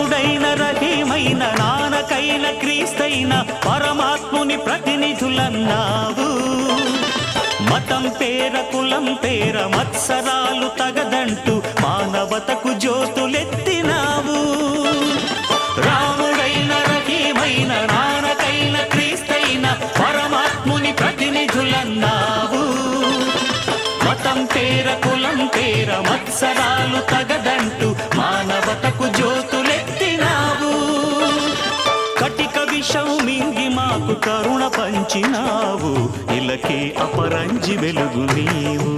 రాముడైన రహీమైన నానకైన క్రీస్తైన పరమాత్ముని ప్రతినిధులన్నావు. మతం పేర కులం పేర మత్సరాలు తగదంటూ మానవతకు జ్యోతులెత్తినావు. రాముడైన రహీమైన నానకైన క్రీస్తైన పరమాత్ముని ప్రతినిధులన్నావు. మతం పేర కులం పేర మత్సరాలు తగదంటూ మానవతకు జ్యోతులెత్తినావు. కటిక విషం మింగి మాకు కరుణ పంచినావు. ఇలకే అపరంజి వెలుగు నీవు.